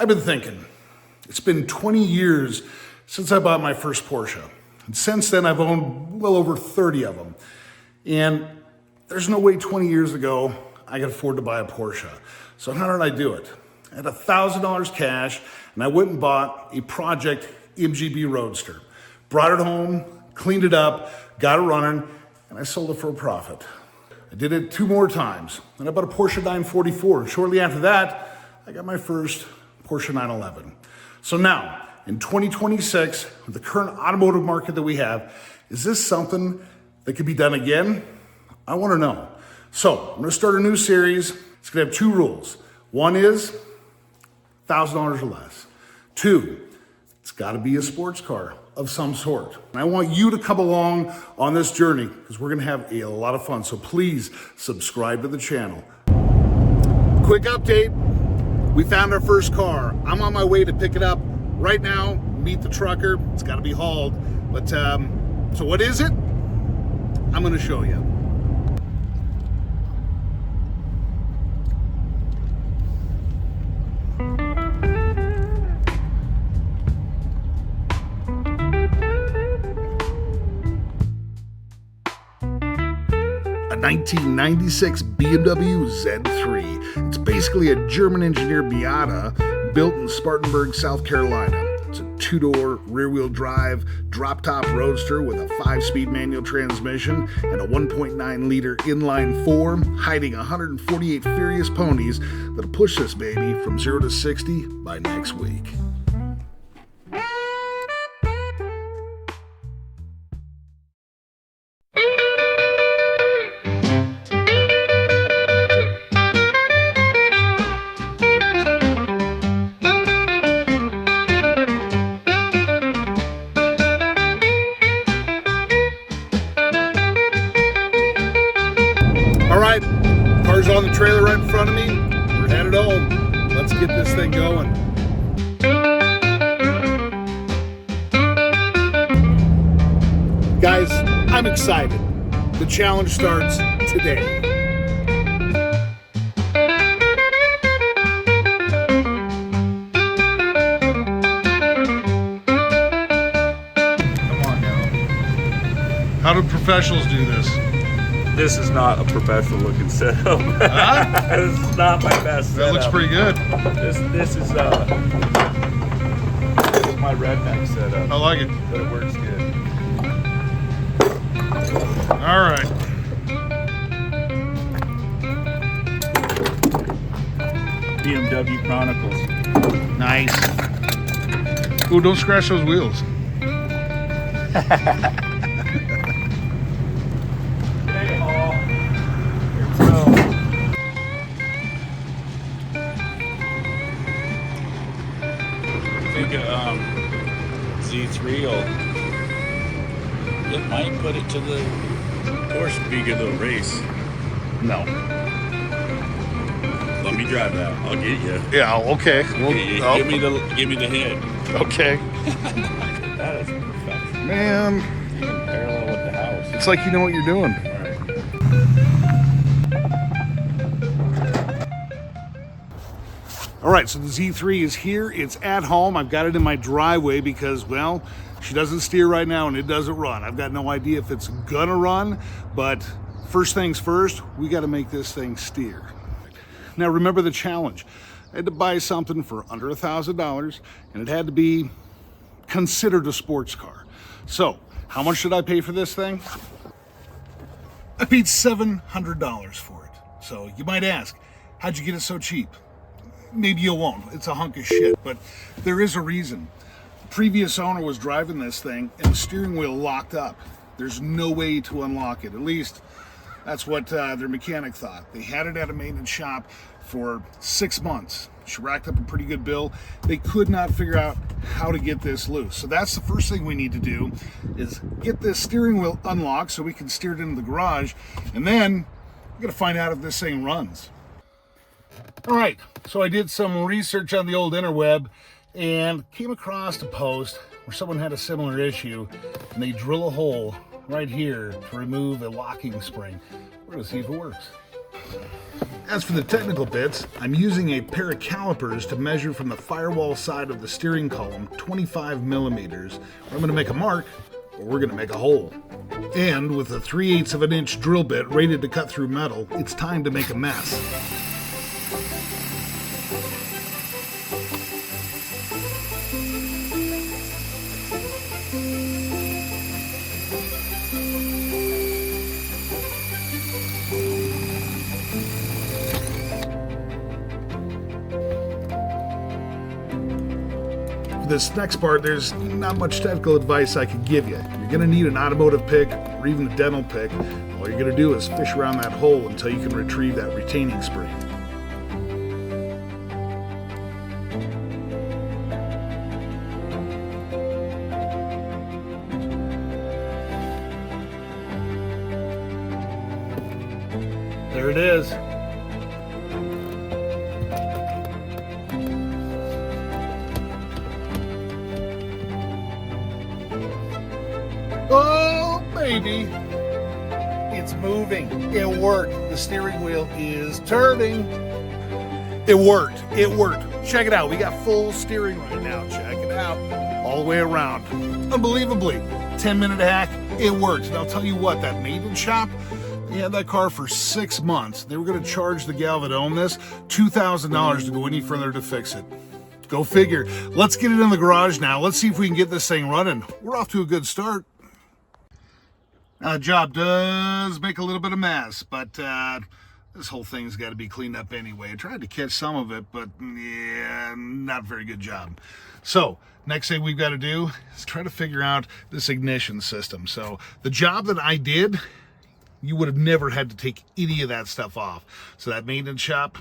I've been thinking, it's been 20 years since I bought my first Porsche. And since then, I've owned well over 30 of them. And there's no way 20 years ago I could afford to buy a Porsche. So how did I do it? I had $1,000 cash and I went and bought a Project MGB Roadster. Brought it home, cleaned it up, got it running, and I sold it for a profit. I did it 2 more times. Then I bought a Porsche 944. And shortly after that, I got my first Porsche 911. So now, in 2026, with the current automotive market that we have, is this something that could be done again? I want to know. So I'm going to start a new series. It's going to have 2 rules. One is $1,000 or less. 2, it's got to be a sports car of some sort. And I want you to come along on this journey because we're going to have a lot of fun. So please subscribe to the channel. Quick update. We found our first car. I'm on my way to pick it up right now, meet the trucker. It's got to be hauled. But so what is it? I'm going to show you. A 1996 BMW Z3. It's basically a German engineered Miata built in Spartanburg, South Carolina. It's a 2-door rear-wheel drive drop-top roadster with a 5-speed manual transmission and a 1.9-liter inline-4, hiding 148 furious ponies that'll push this baby from 0 to 60 by next week. Car's on the trailer right in front of me. We're headed home. Let's get this thing going. Guys, I'm excited. The challenge starts today. Come on now. How do professionals do this? This is not a professional looking setup. Huh? This is not my best setup. That looks pretty good. This is my redneck setup. I like it. But it works good. All right. BMW Chronicles. Nice. Ooh, don't scratch those wheels. Z3 it might put it to the Porsche. Be a good little race. No. Let me drive that. I'll get you. Yeah. Okay. Well, give me the hit. Okay. That is perfection. Man, You can parallel with the house. it's like you know what you're doing. All right, so the Z3 is here. It's at home. I've got it in my driveway because, well, she doesn't steer right now and it doesn't run. I've got no idea if it's gonna run, but first things first, we gotta make this thing steer. Now remember the challenge. I had to buy something for under $1,000 and it had to be considered a sports car. So, how much did I pay for this thing? I paid $700 for it. So you might ask, how'd you get it so cheap? Maybe you won't. It's a hunk of shit, but there is a reason. The previous owner was driving this thing and the steering wheel locked up. There's no way to unlock it. At least that's what their mechanic thought. They had it at a maintenance shop for 6 months. She racked up a pretty good bill. They could not figure out how to get this loose. So that's the first thing we need to do is get this steering wheel unlocked so we can steer it into the garage. And then we got to find out if this thing runs. All right, so I did some research on the old interweb and came across a post where someone had a similar issue and they drill a hole right here to remove a locking spring. We're gonna see if it works. As for the technical bits, I'm using a pair of calipers to measure from the firewall side of the steering column 25 millimeters. I'm going to make a mark, or we're going to make a hole. And with a 3/8 of an inch drill bit rated to cut through metal, it's time to make a mess. For this next part, there's not much technical advice I could give you. You're going to need an automotive pick or even a dental pick. All you're going to do is fish around that hole until you can retrieve that retaining spring. There it is. Oh, baby. It's moving. It worked. The steering wheel is turning. It worked. It worked. Check it out. We got full steering right now. Check it out. All the way around. Unbelievably. 10-minute hack. It works. And I'll tell you what, that maintenance shop, they had that car for 6 months. They were going to charge the gal that owned this $2,000 to go any further to fix it. Go figure. Let's get it in the garage now. Let's see if we can get this thing running. We're off to a good start. Now, the job does make a little bit of mess, but this whole thing's got to be cleaned up anyway. I tried to catch some of it, but yeah, not a very good job. So, next thing we've got to do is try to figure out this ignition system. So, the job that I did, you would have never had to take any of that stuff off. So, that maintenance shop,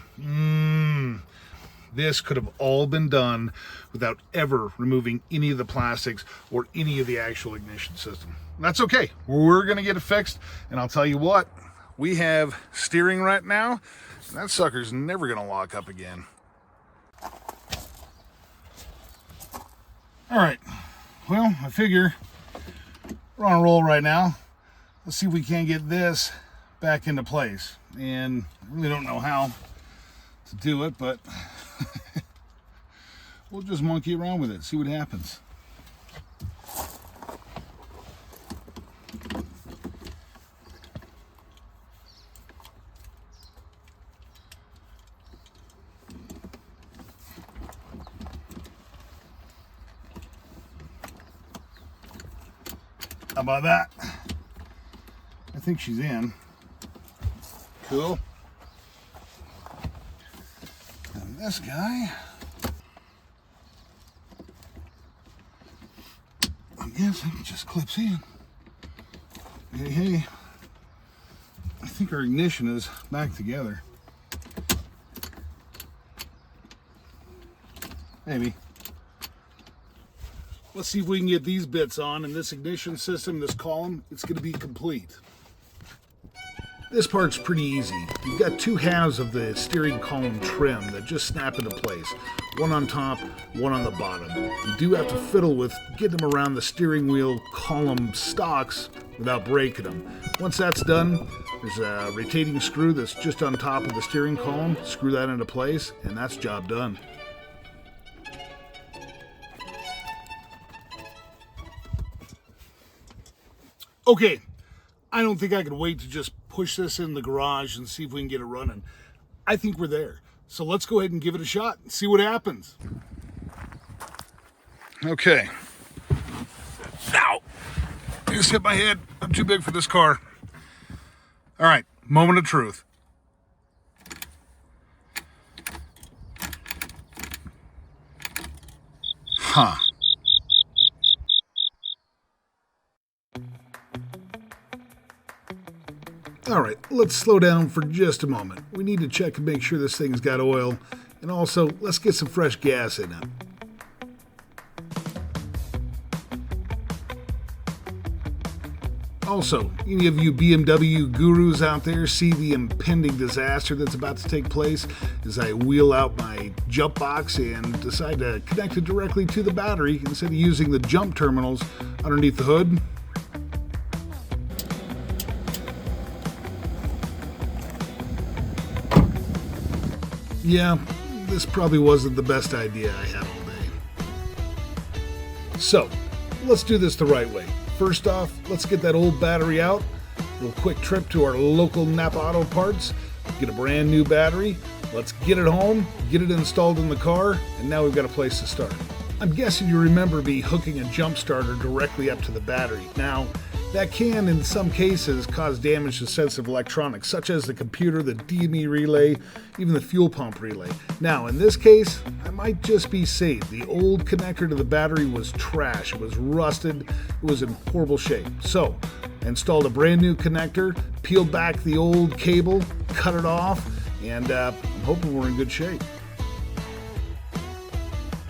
this could have all been done without ever removing any of the plastics or any of the actual ignition system. That's okay. We're going to get it fixed. And I'll tell you what, we have steering right now. And that sucker's never going to lock up again. All right. Well, I figure we're on a roll right now. Let's see if we can get this back into place. And I really don't know how to do it, but we'll just monkey around with it, see what happens. How about that? I think she's in. Cool. And this guy, I guess it just clips in. Hey, I think our ignition is back together. Maybe. Let's see if we can get these bits on, and this ignition system, this column, it's going to be complete. This part's pretty easy. You've got two halves of the steering column trim that just snap into place. One on top, one on the bottom. You do have to fiddle with getting them around the steering wheel column stocks without breaking them. Once that's done, there's a rotating screw that's just on top of the steering column. Screw that into place, and that's job done. Okay, I don't think I can wait to just push this in the garage and see if we can get it running. I think we're there. So let's go ahead and give it a shot and see what happens. Okay. Ow! I just hit my head. I'm too big for this car. All right, moment of truth. Huh. All right, let's slow down for just a moment. We need to check and make sure this thing's got oil, and also let's get some fresh gas in it. Also, any of you BMW gurus out there see the impending disaster that's about to take place as I wheel out my jump box and decide to connect it directly to the battery instead of using the jump terminals underneath the hood? Yeah, this probably wasn't the best idea I had all day. So, let's do this the right way. First off, let's get that old battery out. A little quick trip to our local Napa Auto Parts. Get a brand new battery. Let's get it home, get it installed in the car, and now we've got a place to start. I'm guessing you remember me hooking a jump starter directly up to the battery. Now, that can, in some cases, cause damage to sensitive electronics, such as the computer, the DME relay, even the fuel pump relay. Now, in this case, I might just be safe. The old connector to the battery was trash. It was rusted. It was in horrible shape. So, I installed a brand new connector, peeled back the old cable, cut it off, and I'm hoping we're in good shape.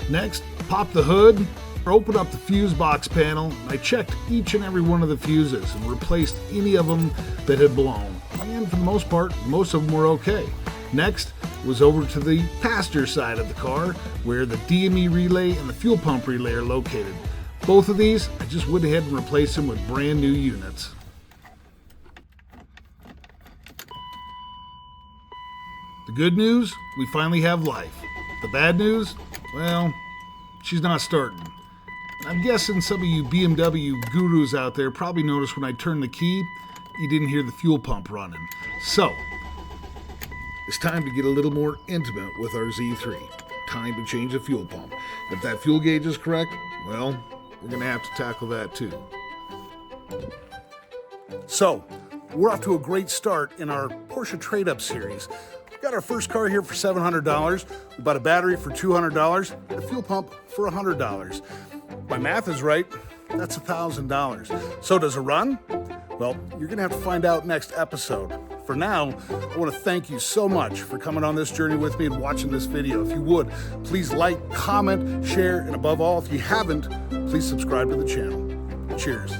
Next, pop the hood, open up the fuse box panel. I checked each and every one of the fuses and replaced any of them that had blown. And for the most part, most of them were okay. Next was over to the passenger side of the car where the DME relay and the fuel pump relay are located. Both of these, I just went ahead and replaced them with brand new units. The good news, we finally have life. The bad news, well, she's not starting. I'm guessing some of you BMW gurus out there probably noticed when I turned the key, you didn't hear the fuel pump running. So, it's time to get a little more intimate with our Z3. Time to change the fuel pump. If that fuel gauge is correct, well, we're going to have to tackle that too. So, we're off to a great start in our Porsche trade-up series. We got our first car here for $700. We bought a battery for $200, and a fuel pump for $100. My math is right, that's $1,000. So does it run? Well, you're gonna have to find out next episode. For now, I wanna thank you so much for coming on this journey with me and watching this video. If you would, please like, comment, share, and above all, if you haven't, please subscribe to the channel. Cheers.